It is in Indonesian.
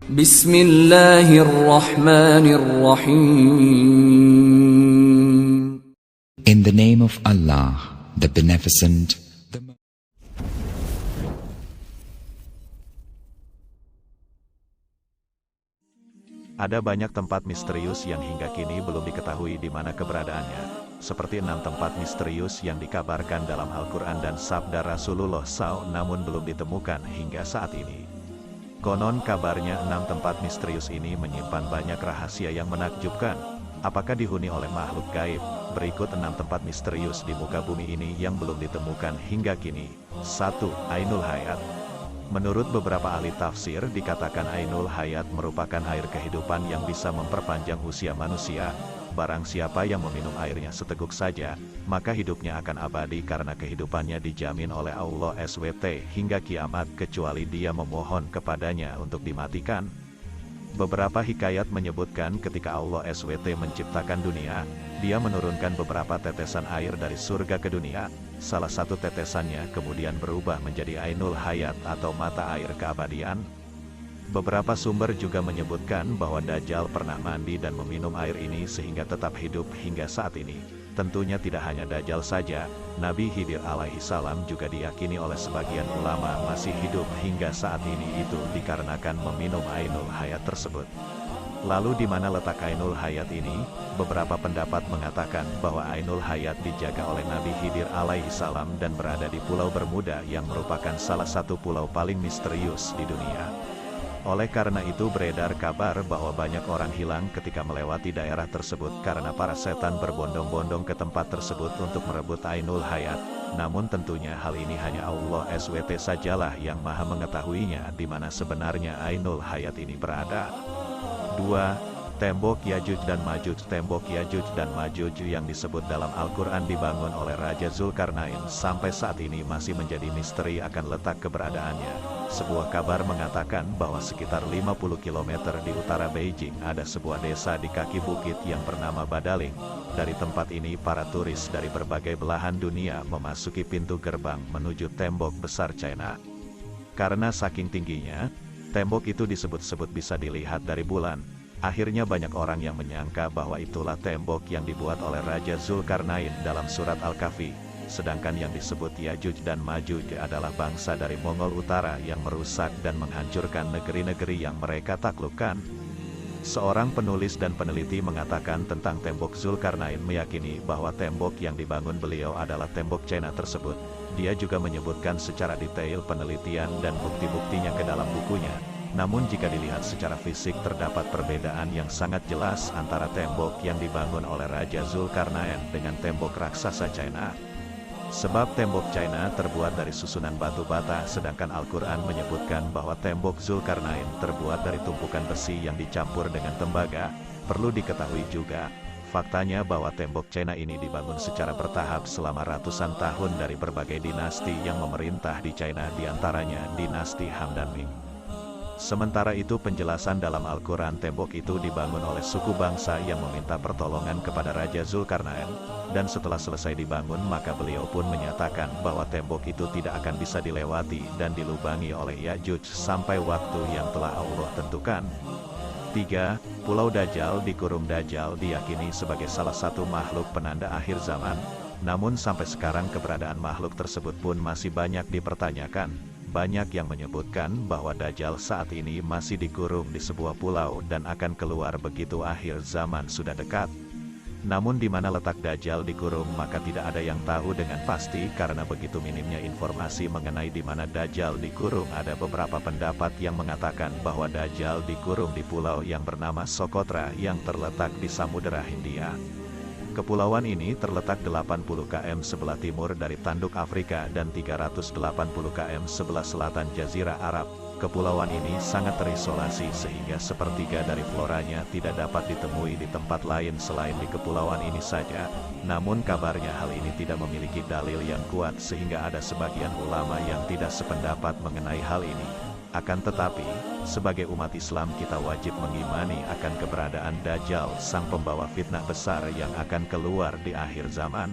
Bismillahirrahmanirrahim. In the name of Allah, the Beneficent, Ada banyak tempat misterius yang hingga kini belum diketahui di mana keberadaannya. Seperti 6 tempat misterius yang dikabarkan dalam Al-Quran dan Sabda Rasulullah SAW namun belum ditemukan hingga saat ini. Konon kabarnya 6 tempat misterius ini menyimpan banyak rahasia yang menakjubkan. Apakah dihuni oleh makhluk gaib? Berikut 6 tempat misterius di muka bumi ini yang belum ditemukan hingga kini. 1. Ainul Hayat. Menurut beberapa ahli tafsir, dikatakan Ainul Hayat merupakan air kehidupan yang bisa memperpanjang usia manusia. Barang siapa yang meminum airnya seteguk saja, maka hidupnya akan abadi karena kehidupannya dijamin oleh Allah SWT hingga kiamat kecuali dia memohon kepadanya untuk dimatikan. Beberapa hikayat menyebutkan ketika Allah SWT menciptakan dunia, dia menurunkan beberapa tetesan air dari surga ke dunia. Salah satu tetesannya kemudian berubah menjadi Ainul Hayat atau mata air keabadian. Beberapa sumber juga menyebutkan bahwa Dajjal pernah mandi dan meminum air ini sehingga tetap hidup hingga saat ini. Tentunya tidak hanya Dajjal saja, Nabi Khidir alaihi salam juga diyakini oleh sebagian ulama masih hidup hingga saat ini, itu dikarenakan meminum Ainul Hayat tersebut. Lalu di mana letak Ainul Hayat ini? Beberapa pendapat mengatakan bahwa Ainul Hayat dijaga oleh Nabi Khidir alaihi salam dan berada di Pulau Bermuda yang merupakan salah satu pulau paling misterius di dunia. Oleh karena itu beredar kabar bahwa banyak orang hilang ketika melewati daerah tersebut karena para setan berbondong-bondong ke tempat tersebut untuk merebut Ainul Hayat. Namun tentunya hal ini hanya Allah SWT sajalah yang maha mengetahuinya di mana sebenarnya Ainul Hayat ini berada. 2. Tembok Yajuj dan Majuj. Tembok Yajuj dan Majuj yang disebut dalam Al-Quran dibangun oleh Raja Zulkarnain sampai saat ini masih menjadi misteri akan letak keberadaannya. Sebuah kabar mengatakan bahwa sekitar 50 km di utara Beijing ada sebuah desa di kaki bukit yang bernama Badaling. Dari tempat ini para turis dari berbagai belahan dunia memasuki pintu gerbang menuju tembok besar China. Karena saking tingginya, tembok itu disebut-sebut bisa dilihat dari bulan. Akhirnya banyak orang yang menyangka bahwa itulah tembok yang dibuat oleh Raja Zulkarnain dalam surat Al-Kahfi. Sedangkan yang disebut Yajuj dan Majuj adalah bangsa dari Mongol Utara yang merusak dan menghancurkan negeri-negeri yang mereka taklukkan. Seorang penulis dan peneliti mengatakan tentang tembok Zulkarnain meyakini bahwa tembok yang dibangun beliau adalah tembok China tersebut. Dia juga menyebutkan secara detail penelitian dan bukti-buktinya ke dalam bukunya. Namun jika dilihat secara fisik terdapat perbedaan yang sangat jelas antara tembok yang dibangun oleh Raja Zulkarnain dengan tembok raksasa China. Sebab tembok China terbuat dari susunan batu bata, sedangkan Al-Quran menyebutkan bahwa tembok Zulkarnain terbuat dari tumpukan besi yang dicampur dengan tembaga. Perlu diketahui juga, faktanya bahwa tembok China ini dibangun secara bertahap selama ratusan tahun dari berbagai dinasti yang memerintah di China, diantaranya dinasti Han dan Ming. Sementara itu penjelasan dalam Al-Quran, tembok itu dibangun oleh suku bangsa yang meminta pertolongan kepada Raja Zulkarnain, dan setelah selesai dibangun maka beliau pun menyatakan bahwa tembok itu tidak akan bisa dilewati dan dilubangi oleh Yajuj sampai waktu yang telah Allah tentukan. 3. Pulau Dajjal. Dikurung Dajjal diyakini sebagai salah satu makhluk penanda akhir zaman, namun sampai sekarang keberadaan makhluk tersebut pun masih banyak dipertanyakan. Banyak yang menyebutkan bahwa Dajjal saat ini masih dikurung di sebuah pulau dan akan keluar begitu akhir zaman sudah dekat. Namun di mana letak Dajjal dikurung maka tidak ada yang tahu dengan pasti karena begitu minimnya informasi mengenai di mana Dajjal dikurung. Ada beberapa pendapat yang mengatakan bahwa Dajjal dikurung di pulau yang bernama Socotra yang terletak di Samudera Hindia. Kepulauan ini terletak 80 km sebelah timur dari tanduk Afrika dan 380 km sebelah selatan Jazirah Arab. Kepulauan ini sangat terisolasi sehingga sepertiga dari floranya tidak dapat ditemui di tempat lain selain di kepulauan ini saja. Namun kabarnya hal ini tidak memiliki dalil yang kuat sehingga ada sebagian ulama yang tidak sependapat mengenai hal ini. Akan tetapi, sebagai umat Islam kita wajib mengimani akan keberadaan Dajjal, sang pembawa fitnah besar yang akan keluar di akhir zaman.